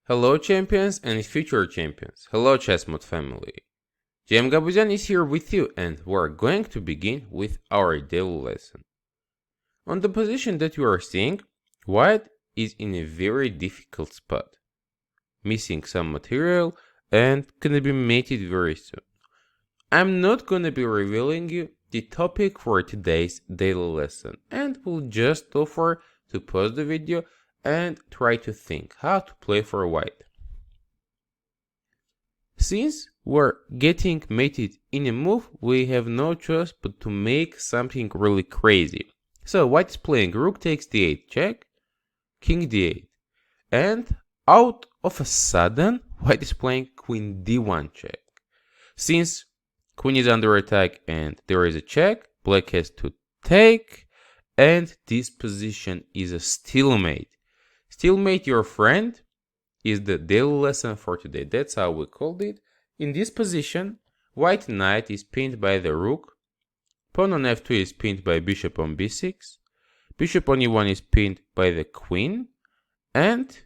Hello champions and future champions. Hello Chessmood family. GM Gabuzyan is here with you and we're going to begin with our daily lesson. On the position that you are seeing, white is in a very difficult spot, missing some material and gonna be mated very soon. I'm not gonna be revealing you the topic for today's daily lesson and will just offer to pause the video and try to think how to play for white. Since we're getting mated in a move, we have no choice but to make something really crazy. So white is playing rook takes d8 check, king d8, and out of a sudden white is playing queen d1 check. Since queen is under attack and there is a check, black has to take, and this position is a stalemate. Stalemate your friend is the daily lesson for today. That's how we called it. In this position, white knight is pinned by the rook, pawn on f2 is pinned by bishop on b6, bishop on e1 is pinned by the queen, and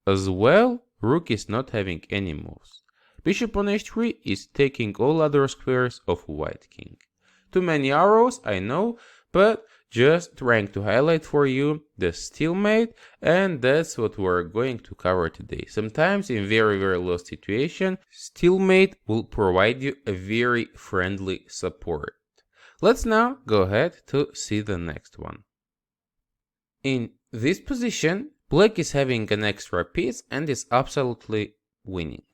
as well, rook is not having any moves. Bishop on h3 is taking all other squares of white king. Too many arrows, I know, but just trying to highlight for you the stalemate, and that's what we're going to cover today. Sometimes in very low situation, stalemate will provide you a very friendly support. Let's now go ahead to see the next one. In this position, black is having an extra piece and is absolutely winning.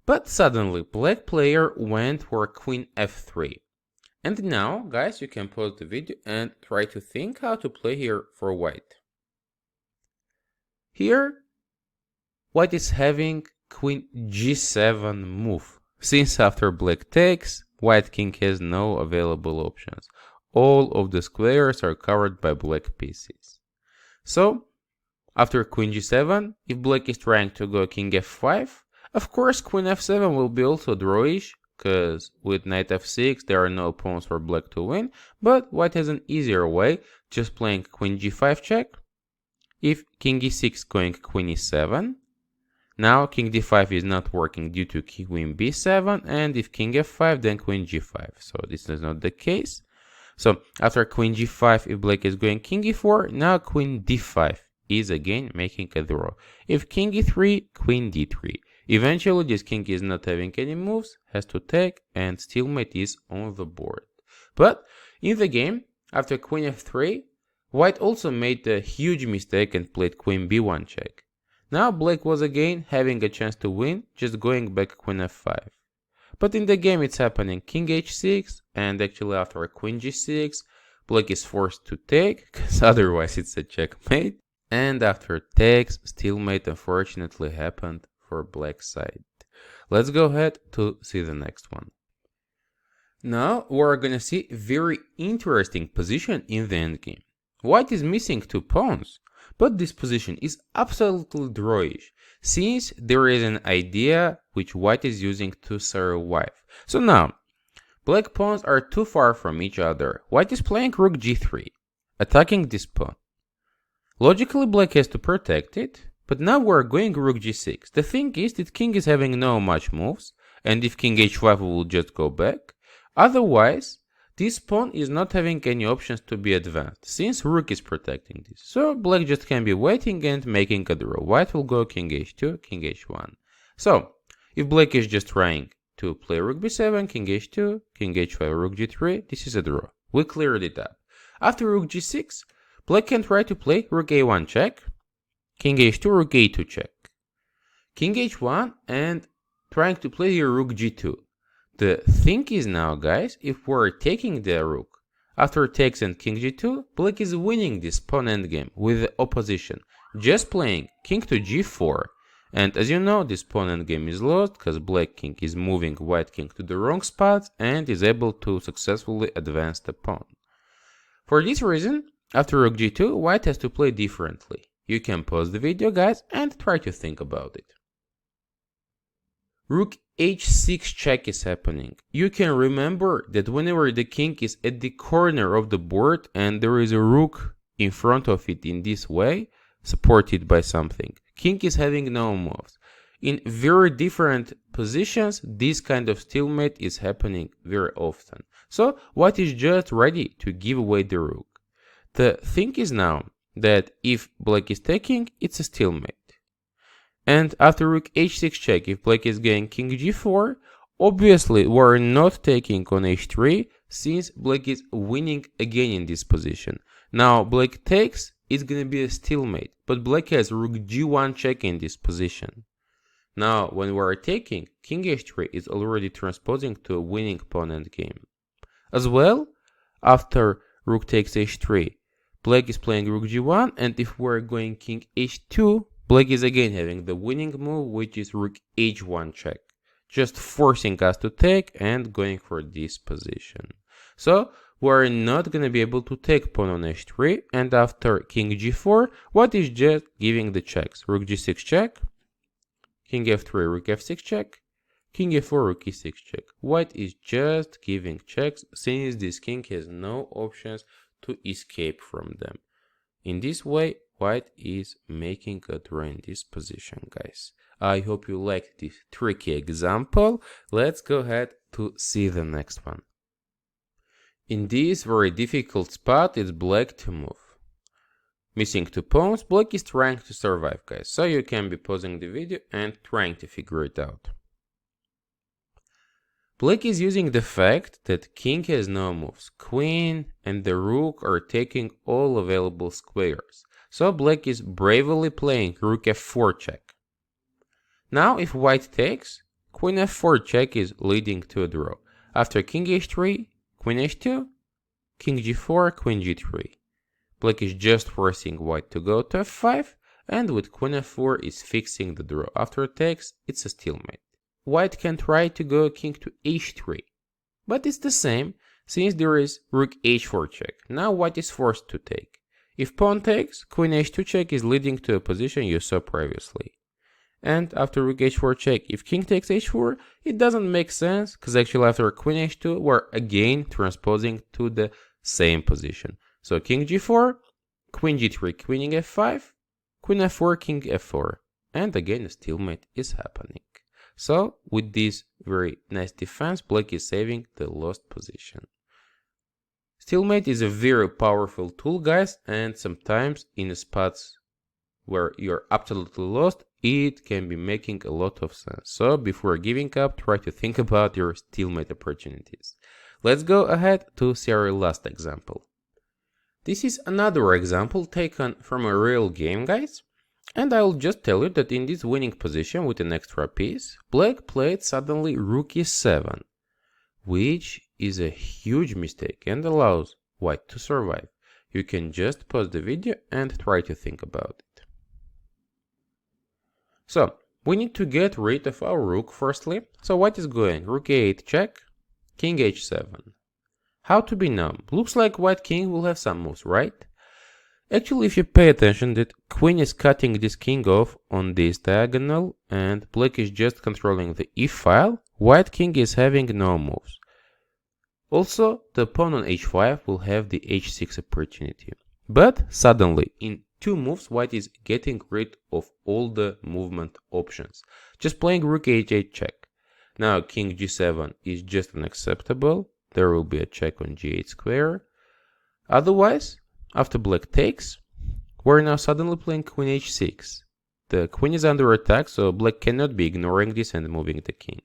But suddenly black player went for queen f3. And now, guys, you can pause the video and try to think how to play here for white. Here, white is having queen g7 move. Since after black takes, white king has no available options. All of the squares are covered by black pieces. So, after queen g7, if black is trying to go king f5, of course queen f7 will be also drawish, because with knight f6 there are no pawns for black to win, but white has an easier way, just playing queen g5 check. If king e6 going queen e7, now king d5 is not working due to queen b7, and if king f5 then queen g5, so this is not the case. So after queen g5, if black is going king e4, now queen d5 is again making a draw. If king e3, queen d3. Eventually, this king is not having any moves, has to take, and stalemate is on the board. But in the game, after queen f3, white also made a huge mistake and played queen b1 check. Now black was again having a chance to win, just going back queen f5. But in the game it's happening king h6, and actually after queen g6, black is forced to take, because otherwise it's a checkmate. And after takes, stalemate unfortunately happened for black side. Let's go ahead to see the next one. Now we're gonna see a very interesting position in the endgame. White is missing two pawns, but this position is absolutely drawish, since there is an idea which white is using to survive. So now, black pawns are too far from each other. White is playing rook g3, attacking this pawn. Logically, black has to protect it, but now we're going rook g6. The thing is that king is having no much moves, and if king h5 we will just go back. Otherwise, this pawn is not having any options to be advanced, since rook is protecting this. So black just can be waiting and making a draw. White will go king h2, king h1. So, if black is just trying to play rook b7, king h2, king h5, rook g3, this is a draw. We cleared it up. After rook g6, black can try to play rook a1 check, king h2, rook a2 check, king h1, and trying to play here rook g2. The thing is now, guys, if we're taking the rook, after takes and king g2, black is winning this pawn endgame with the opposition, just playing king to g4. And as you know, this pawn endgame is lost because black king is moving white king to the wrong spot and is able to successfully advance the pawn. For this reason, after rook g2, white has to play differently. You can pause the video, guys, and try to think about it. Rook h6 check is happening. You can remember that whenever the king is at the corner of the board and there is a rook in front of it in this way, supported by something, king is having no moves. In very different positions, this kind of stalemate is happening very often. So white is just ready to give away the rook. The thing is now that if black is taking, it's a stalemate. And after rook h6 check, if black is going king g4, obviously we're not taking on h3 since black is winning again in this position. Now black takes, it's gonna be a stalemate, but black has rook g1 check in this position. Now when we're taking, king h3 is already transposing to a winning pawn endgame. As well, after rook takes h3, black is playing rook g1, and if we're going king h2, black is again having the winning move, which is rook h1 check, just forcing us to take and going for this position. So we're not going to be able to take pawn on h3, and after king g4, what is just giving the checks? Rook g6 check, king f3, rook f6 check, king f4, rook e6 check. White is just giving checks since this king has no options to escape from them. In this way, white is making a draw in this position, guys. I hope you liked this tricky example. Let's go ahead to see the next one. In this very difficult spot, it's black to move. Missing 2 pawns, black is trying to survive, guys. So you can be pausing the video and trying to figure it out. Black is using the fact that king has no moves. Queen and the rook are taking all available squares. So black is bravely playing rook f4 check. Now if white takes, queen f4 check is leading to a draw. After king h3, queen h2, king g4, queen g3. Black is just forcing white to go to f5, and with queen f4 is fixing the draw. After takes, it's a stalemate. White can try to go king to h3, but it's the same since there is rook h4 check. Now white is forced to take. If pawn takes, queen h2 check is leading to a position you saw previously. And after rook h4 check, if king takes h4, it doesn't make sense because actually after queen h2, we're again transposing to the same position. So king g4, queen g3, queen f5, queen f4, king f4, and again a stalemate is happening. So with this very nice defense, black is saving the lost position. Stalemate is a very powerful tool, guys, and sometimes in spots where you're absolutely lost, it can be making a lot of sense. So before giving up, try to think about your stalemate opportunities. Let's go ahead to see our last example. This is another example taken from a real game, guys. And I'll just tell you that in this winning position with an extra piece, black played suddenly rook e7, which is a huge mistake and allows white to survive. You can just pause the video and try to think about it. So, we need to get rid of our rook firstly. So white is going rook a8 check, king h7. How to be numb? Looks like white king will have some moves, right? Actually, if you pay attention, that queen is cutting this king off on this diagonal and black is just controlling the e-file, white king is having no moves. Also, the pawn on h5 will have the h6 opportunity. But suddenly, in 2 moves, white is getting rid of all the movement options. Just playing rook h8 check. Now king g7 is just unacceptable. There will be a check on g8 square. Otherwise, after black takes, we're now suddenly playing queen h6. The queen is under attack, so black cannot be ignoring this and moving the king.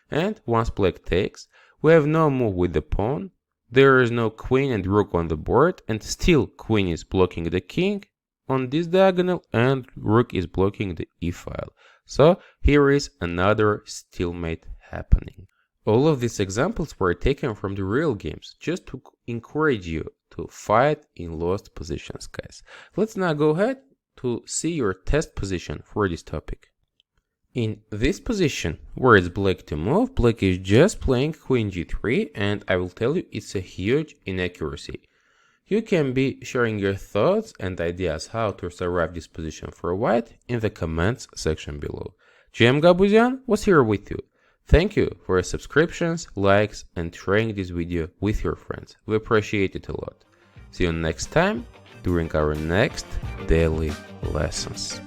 And once black takes, we have no move with the pawn. There is no queen and rook on the board, and still queen is blocking the king on this diagonal and rook is blocking the e-file. So here is another stalemate happening. All of these examples were taken from the real games just to encourage you to fight in lost positions, guys. Let's now go ahead to see your test position for this topic. In this position, where it's black to move, black is just playing queen g3, and I will tell you it's a huge inaccuracy. You can be sharing your thoughts and ideas how to survive this position for white in the comments section below. GM Gabuzyan was here with you. Thank you for your subscriptions, likes, and sharing this video with your friends. We appreciate it a lot. See you next time during our next daily lessons.